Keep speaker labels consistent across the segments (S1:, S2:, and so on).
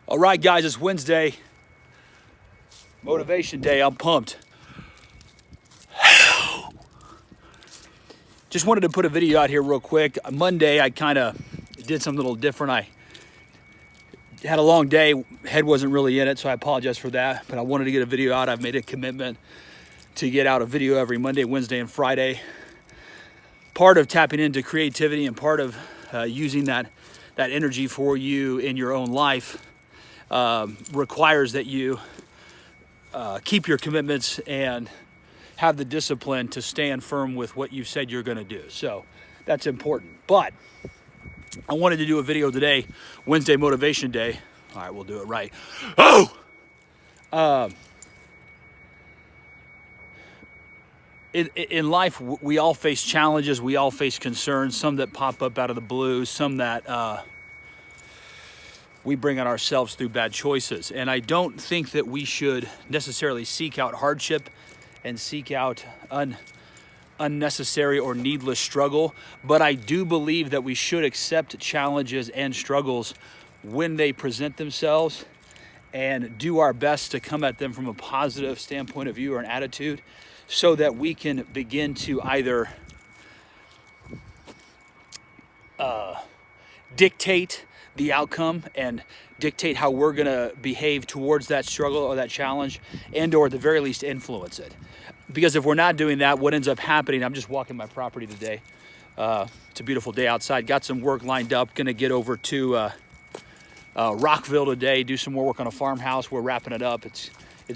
S1: All right, guys, it's Wednesday, motivation day. I'm pumped. Just wanted to put a video out here real quick. Monday, I kind of did something a little different. I had a long day, head wasn't really in it, so I apologize for that. But I wanted to get a video out. I've made a commitment to get out a video every Monday, Wednesday, and Friday. Part of tapping into creativity and part of using that energy for you in your own life requires that you keep your commitments and have the discipline to stand firm with what you said you're going to do. So that's important. But I wanted to do a video today, Wednesday Motivation Day. All right, we'll do it right. In life, we all face challenges. We all face concerns, some that pop up out of the blue, some that we bring on ourselves through bad choices. And I don't think that we should necessarily seek out hardship and seek out unnecessary or needless struggle. But I do believe that we should accept challenges and struggles when they present themselves and do our best to come at them from a positive standpoint of view or an attitude, so that we can begin to either dictate the outcome and dictate how we're going to behave towards that struggle or that challenge, and or at the very least influence it. Because if we're not doing that, what ends up happening, I'm just walking my property today. It's a beautiful day outside. Got some work lined up. Going to get over to Rockville today, do some more work on a farmhouse. We're wrapping it up. It's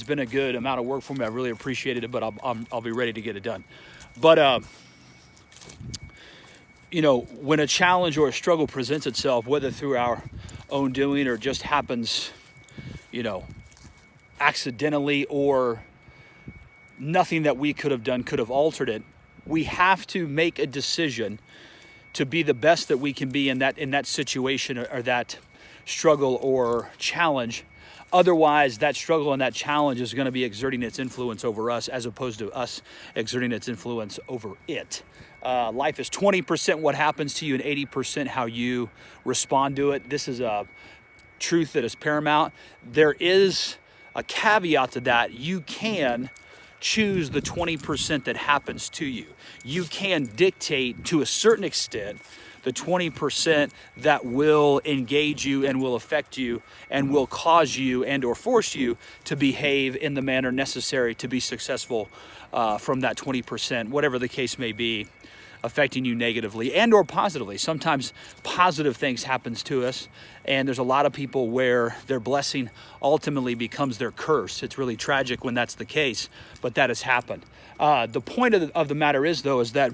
S1: been a good amount of work for me. I really appreciated it, but I'll be ready to get it done. But you know, when a challenge or a struggle presents itself, whether through our own doing or just happens, you know, accidentally, or nothing that we could have done could have altered it, we have to make a decision to be the best that we can be in that situation or that struggle or challenge. Otherwise, that struggle and that challenge is going to be exerting its influence over us, as opposed to us exerting its influence over it. Life is 20% what happens to you and 80% how you respond to it. This is a truth that is paramount. There is a caveat to that. You can choose the 20% that happens to you. You can dictate to a certain extent the 20% that will engage you and will affect you and will cause you and or force you to behave in the manner necessary to be successful from that 20%, whatever the case may be, affecting you negatively and or positively. Sometimes positive things happens to us, and there's a lot of people where their blessing ultimately becomes their curse. It's really tragic when that's the case, but that has happened. The point of the matter is, though, is that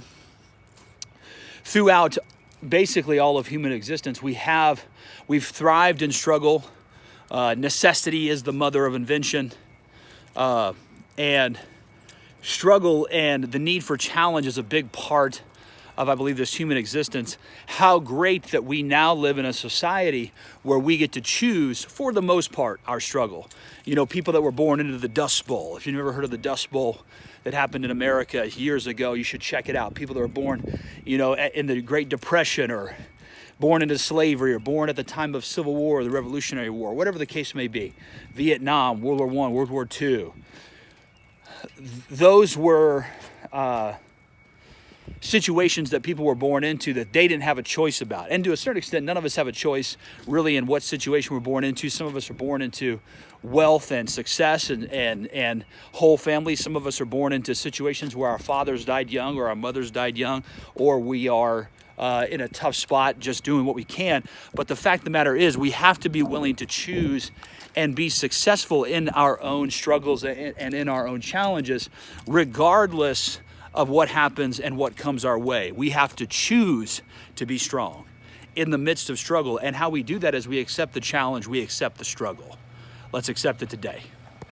S1: throughout basically all of human existence, we've thrived in struggle. Necessity is the mother of invention, and struggle and the need for challenge is a big part of, I believe, this human existence. How great that we now live in a society where we get to choose, for the most part, our struggle. You know, people that were born into the Dust Bowl. If you've never heard of the Dust Bowl that happened in America years ago, you should check it out. People that were born, you know, in the Great Depression, or born into slavery, or born at the time of Civil War, or the Revolutionary War, whatever the case may be. Vietnam, World War I, World War II. Those were situations that people were born into that they didn't have a choice about. And to a certain extent, none of us have a choice really in what situation we're born into. Some of us are born into wealth and success and whole families. Some of us are born into situations where our fathers died young or our mothers died young, or we are in a tough spot just doing what we can. But the fact of the matter is, we have to be willing to choose and be successful in our own struggles and in our own challenges, regardless of what happens and what comes our way. We have to choose to be strong in the midst of struggle. And how we do that is we accept the challenge, we accept the struggle. Let's accept it today.